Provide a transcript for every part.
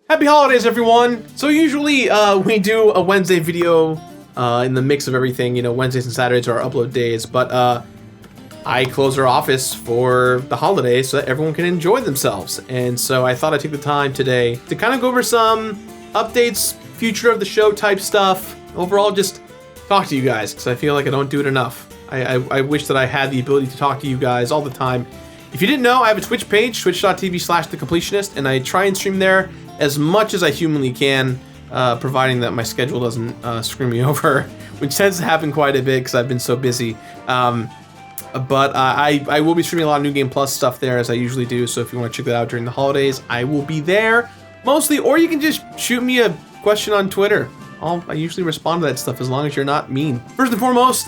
Happy holidays, everyone! So usually we do a Wednesday video in the mix of everything. You know, Wednesdays and Saturdays are our upload days, but I close our office for the holidays so that everyone can enjoy themselves. And so I thought I'd take the time today to kind of go over some updates, future of the show type stuff. Overall, just talk to you guys, because I feel like I don't do it enough. I wish that I had the ability to talk to you guys all the time. If you didn't know, I have a Twitch page, twitch.tv/thecompletionist, and I try and stream there as much as I humanly can, providing that my schedule doesn't screw me over, which tends to happen quite a bit because I've been so busy. But I will be streaming a lot of New Game Plus stuff there, as I usually do, so if you want to check that out during the holidays, I will be there mostly, or you can just shoot me a question on Twitter. I usually respond to that stuff as long as you're not mean. First and foremost,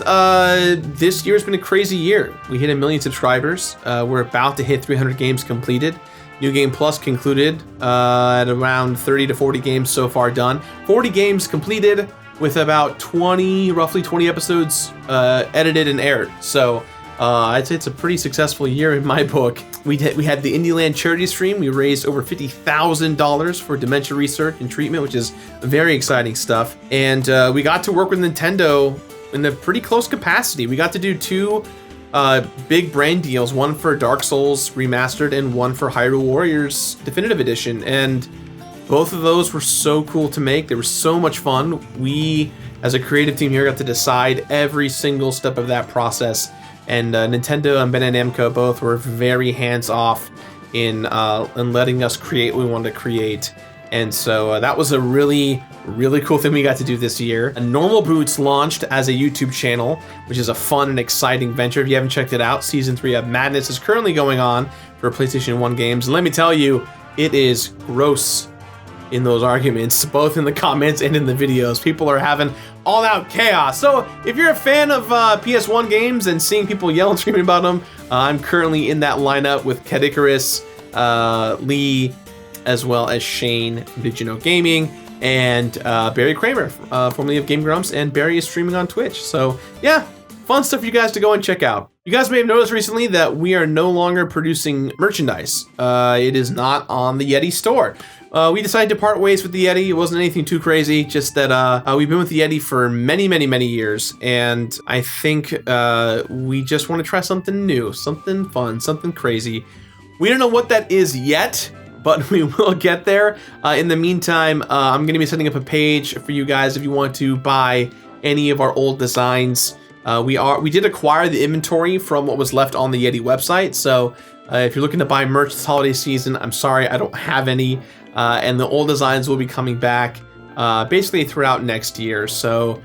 this year's been a crazy year. We hit 1 million subscribers. We're about to hit 300 games completed. New Game Plus concluded at around 30 to 40 games so far done. 40 games completed with about roughly 20 episodes edited and aired. So I'd say it's a pretty successful year in my book. We had the Indieland charity stream. We raised over $50,000 for dementia research and treatment, which is very exciting stuff. And we got to work with Nintendo in a pretty close capacity. We got to do 2 big brand deals, one for Dark Souls Remastered and one for Hyrule Warriors Definitive Edition. And both of those were so cool to make. They were so much fun. We, as a creative team here, got to decide every single step of that process. And Nintendo and Bandai Namco both were very hands-off in letting us create what we wanted to create. And so that was a really, really cool thing we got to do this year. Normal Boots launched as a YouTube channel, which is a fun and exciting venture. If you haven't checked it out, Season 3 of Madness is currently going on for PlayStation 1 games. And let me tell you, it is gross in those arguments, both in the comments and in the videos. People are having all-out chaos. So if you're a fan of PS1 games and seeing people yell and screaming about them, I'm currently in that lineup with Cat Icarus, Lee, as well as Shane from Digino Gaming, and Barry Kramer, formerly of Game Grumps, and Barry is streaming on Twitch. So yeah, fun stuff for you guys to go and check out. You guys may have noticed recently that we are no longer producing merchandise. It is not on the Yeti store. We decided to part ways with the Yeti. It wasn't anything too crazy, just that we've been with the Yeti for many, many, many years, and I think we just want to try something new, something fun, something crazy. We don't know what that is yet, but we will get there. In the meantime, I'm going to be setting up a page for you guys if you want to buy any of our old designs. We did acquire the inventory from what was left on the Yeti website, so if you're looking to buy merch this holiday season, I'm sorry, I don't have any. And the old designs will be coming back basically throughout next year. So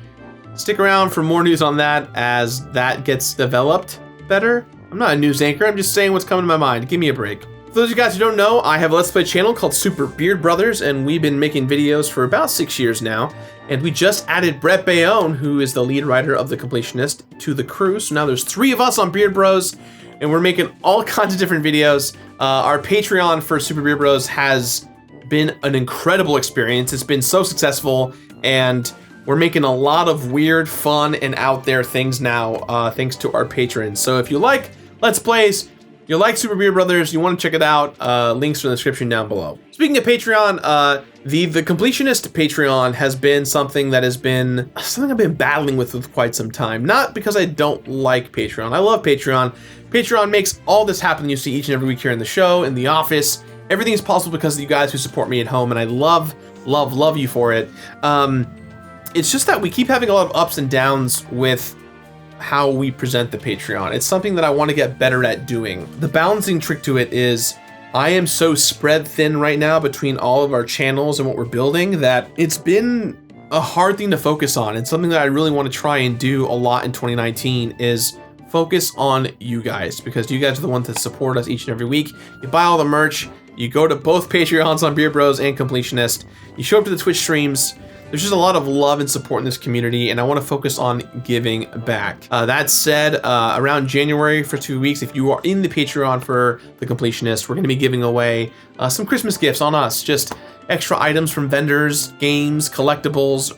stick around for more news on that as that gets developed better. I'm not a news anchor, I'm just saying what's coming to my mind. Give me a break. For those of you guys who don't know, I have a Let's Play channel called Super Beard Brothers, and we've been making videos for about 6 years now. And we just added Brett Bayonne, who is the lead writer of The Completionist, to the crew. So now there's 3 of us on Beard Bros, and we're making all kinds of different videos. Our Patreon for Super Beard Bros has been an incredible experience. It's been so successful, and we're making a lot of weird, fun, and out there things now, thanks to our patrons. So if you like Let's Plays, you like Super Beard Brothers, you want to check it out, links in the description down below. Speaking of Patreon, the Completionist Patreon has been something I've been battling with quite some time. Not because I don't like Patreon. I love Patreon. Patreon makes all this happen you see each and every week here in the show, in the office. Everything is possible because of you guys who support me at home, and I love, love, love you for it. It's just that we keep having a lot of ups and downs with how we present the Patreon. It's something that I want to get better at doing. The balancing trick to it is I am so spread thin right now between all of our channels and what we're building that it's been a hard thing to focus on. And something that I really want to try and do a lot in 2019 is focus on you guys, because you guys are the ones that support us each and every week. You buy all the merch, you go to both Patreons on Beard Bros and Completionist, you show up to the Twitch streams. There's just a lot of love and support in this community, and I want to focus on giving back. That said, around January for 2 weeks, if you are in the Patreon for The Completionist, we're going to be giving away some Christmas gifts on us. Just extra items from vendors, games, collectibles,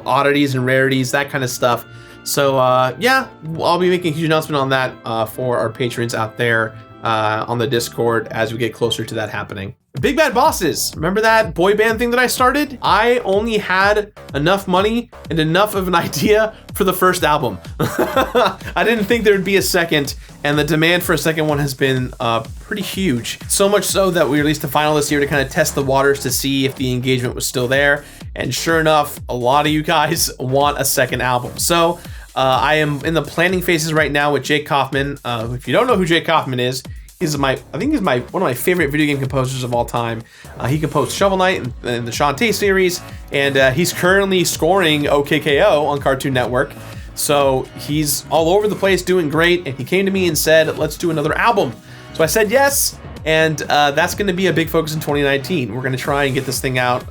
oddities and rarities, that kind of stuff. So yeah, I'll be making a huge announcement on that for our patrons out there on the Discord as we get closer to that happening. Big Bad Bosses. Remember that boy band thing that I started? I only had enough money and enough of an idea for the first album. I didn't think there'd be a second, and the demand for a second one has been pretty huge. So much so that we released the final this year to kind of test the waters to see if the engagement was still there. And sure enough, a lot of you guys want a second album. So I am in the planning phases right now with Jake Kaufman. If you don't know who Jake Kaufman is, I think he's one of my favorite video game composers of all time. He composed Shovel Knight and the Shantae series, and he's currently scoring OKKO on Cartoon Network. So he's all over the place doing great, and he came to me and said, let's do another album. So I said yes, and that's going to be a big focus in 2019. We're going to try and get this thing out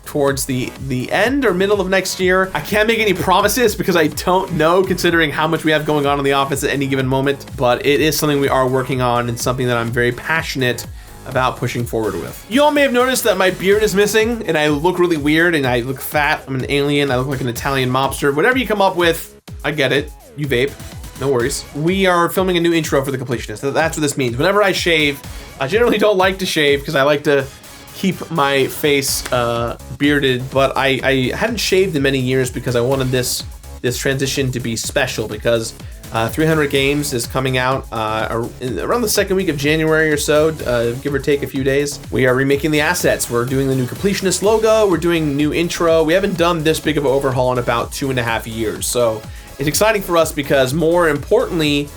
towards the end or middle of next year. I can't make any promises because I don't know, considering how much we have going on in the office at any given moment, but it is something we are working on and something that I'm very passionate about pushing forward with. You all may have noticed that my beard is missing and I look really weird and I look fat. I'm an alien. I look like an Italian mobster. Whatever you come up with, I get it. You vape. No worries. We are filming a new intro for The Completionist. That's what this means. Whenever I shave, I generally don't like to shave because I like to keep my face bearded, but I hadn't shaved in many years because I wanted this transition to be special, because 300 Games is coming out around the second week of January or so, give or take a few days. We are remaking the assets. We're doing the new Completionist logo. We're doing new intro. We haven't done this big of an overhaul in about 2.5 years. So it's exciting for us because, more importantly,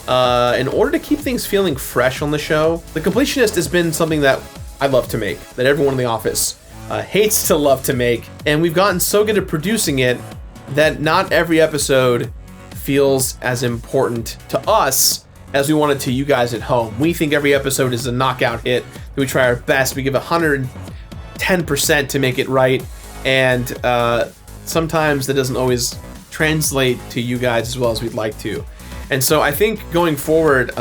in order to keep things feeling fresh on the show, The Completionist has been something that I love to make, that everyone in the office hates to love to make, and we've gotten so good at producing it that not every episode feels as important to us as we want it to you guys at home. We think every episode is a knockout hit, that we try our best, we give 110% to make it right, and sometimes that doesn't always translate to you guys as well as we'd like to. And so I think going forward,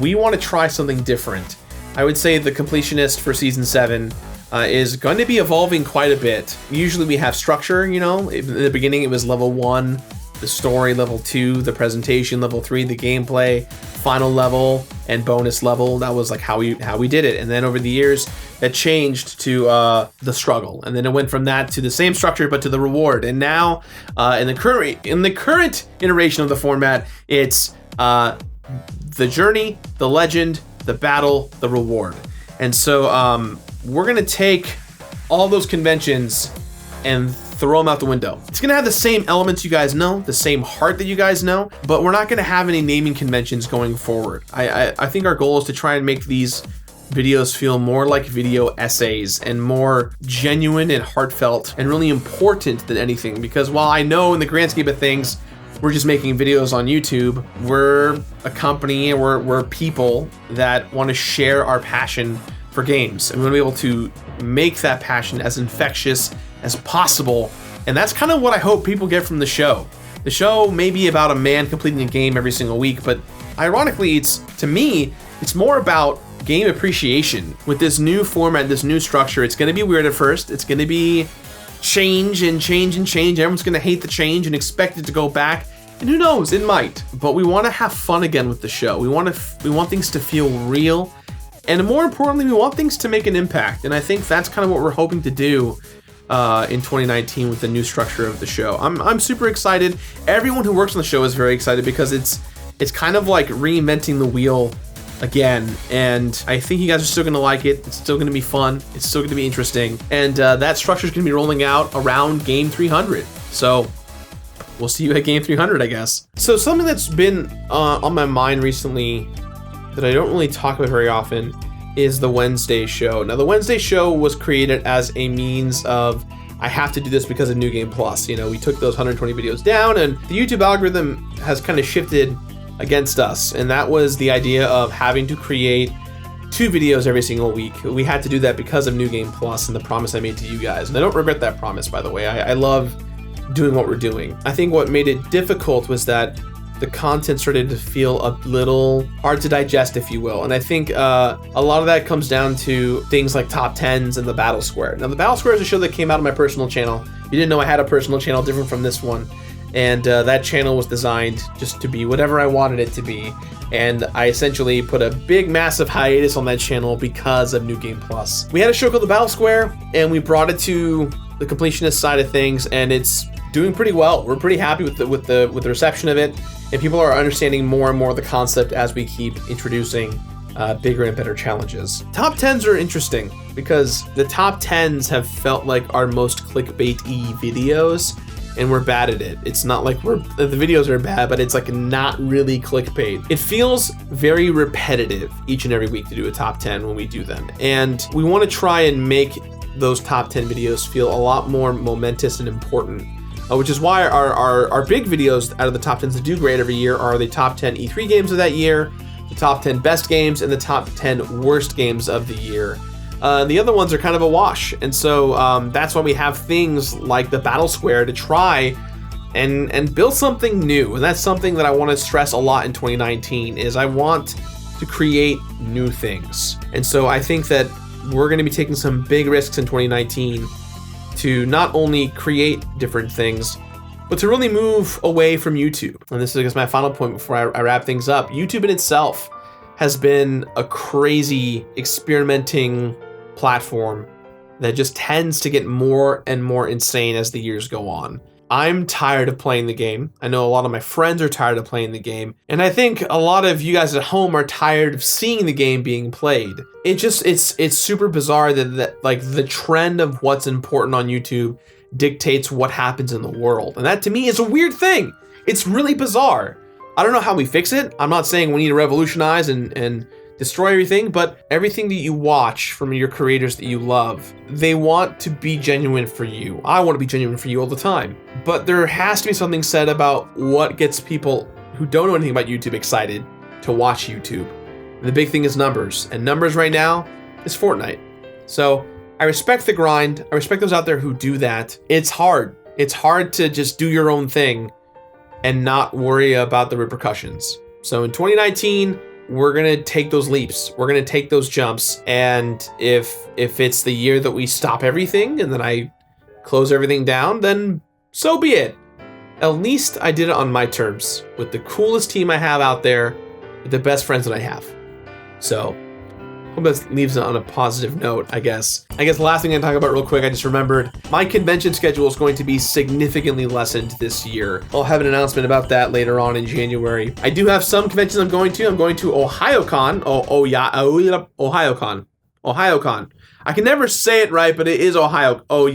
we want to try something different. I would say The Completionist for season 7 is going to be evolving quite a bit. Usually we have structure, you know. In the beginning it was level 1, the story, level 2, the presentation, level 3, the gameplay, final level, and bonus level. That was like how we did it. And then over the years that changed to the struggle. And then it went from that to the same structure but to the reward. And now in the current iteration of the format, it's the journey, the legend, the battle, the reward. And so we're gonna take all those conventions and throw them out the window. It's gonna have the same elements you guys know, the same heart that you guys know, but we're not gonna have any naming conventions going forward. I think our goal is to try and make these videos feel more like video essays and more genuine and heartfelt and really important than anything, because while I know in the grand scheme of things we're just making videos on YouTube, we're a company and we're people that want to share our passion for games, and we want to be able to make that passion as infectious as possible. And that's kind of what I hope people get from the show. The show may be about a man completing a game every single week, but ironically, to me, it's more about game appreciation. With this new format, this new structure, it's going to be weird at first. It's going to be change and change and change. Everyone's going to hate the change and expect it to go back. And who knows, it might. But we want to have fun again with the show. We want things to feel real. And more importantly, we want things to make an impact. And I think that's kind of what we're hoping to do in 2019 with the new structure of the show. I'm super excited. Everyone who works on the show is very excited because it's kind of like reinventing the wheel again, and I think you guys are still going to like it. It's still going to be fun. It's still going to be interesting, and that structure is going to be rolling out around Game 300. So we'll see you at Game 300, I guess. So something that's been on my mind recently that I don't really talk about very often is the Wednesday show. Now, the Wednesday show was created as a means of, I have to do this because of New Game Plus. You know, we took those 120 videos down, and the YouTube algorithm has kind of shifted against us, and that was the idea of having to create 2 videos every single week. We had to do that because of New Game Plus and the promise I made to you guys, and I don't regret that promise, by the way. I love doing what we're doing. I think what made it difficult was that the content started to feel a little hard to digest, if you will, and I think a lot of that comes down to things like Top 10s and the Battle Square. Now, the Battle Square is a show that came out on my personal channel. You didn't know I had a personal channel different from this one. And that channel was designed just to be whatever I wanted it to be. And I essentially put a big, massive hiatus on that channel because of New Game Plus. We had a show called The Battle Square, and we brought it to the completionist side of things, and it's doing pretty well. We're pretty happy with the reception of it, and people are understanding more and more of the concept as we keep introducing bigger and better challenges. Top 10s are interesting because the top 10s have felt like our most clickbait-y videos, and we're bad at it. It's not like the videos are bad, but it's like not really clickbait. It feels very repetitive each and every week to do a top 10 when we do them. And we want to try and make those top 10 videos feel a lot more momentous and important, which is why our big videos out of the top 10s that do great every year are the top 10 E3 games of that year, the top 10 best games, and the top 10 worst games of the year. The other ones are kind of a wash, and so that's why we have things like the Battle Square to try and build something new. And that's something that I want to stress a lot in 2019 is I want to create new things. And so I think that we're going to be taking some big risks in 2019 to not only create different things, but to really move away from YouTube. And this is, I guess, my final point before I wrap things up. YouTube in itself has been a crazy experimenting platform that just tends to get more and more insane as the years go on. I'm tired of playing the game. I know a lot of my friends are tired of playing the game. And I think a lot of you guys at home are tired of seeing the game being played. It's super bizarre that like the trend of what's important on YouTube dictates what happens in the world. And that to me is a weird thing. It's really bizarre. I don't know how we fix it. I'm not saying we need to revolutionize and destroy everything, but everything that you watch from your creators that you love, they want to be genuine for you. I want to be genuine for you all the time. But there has to be something said about what gets people who don't know anything about YouTube excited to watch YouTube. And the big thing is numbers. And numbers right now is Fortnite. So I respect the grind. I respect those out there who do that. It's hard. It's hard to just do your own thing and not worry about the repercussions. So in 2019, we're gonna take those leaps. We're gonna take those jumps. And if it's the year that we stop everything and then I close everything down, then so be it. At least I did it on my terms with the coolest team I have out there, with the best friends that I have. So hope that leaves it on a positive note, I guess. The last thing I'm gonna talk about real quick, I just remembered my convention schedule is going to be significantly lessened this year. I'll have an announcement about that later on in January. I do have some conventions I'm going to. I'm going to Ohayo-Con. Ohayo-Con. Ohayo-Con. I can never say it right, but it is Ohio. I'm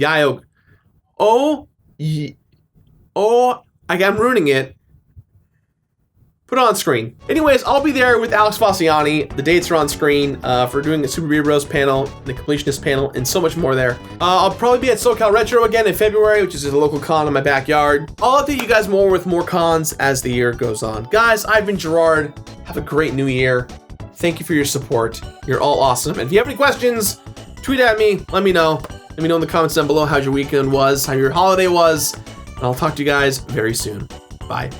ruining it. Put it on screen. Anyways, I'll be there with Alex Fossiani. The dates are on screen for doing the Super Beer Bros panel, the Completionist panel, and so much more there. I'll probably be at SoCal Retro again in February, which is a local con in my backyard. I'll update you guys more with more cons as the year goes on. Guys, I've been Gerard. Have a great new year. Thank you for your support. You're all awesome. And if you have any questions, tweet at me. Let me know. Let me know in the comments down below how your weekend was, how your holiday was. And I'll talk to you guys very soon. Bye.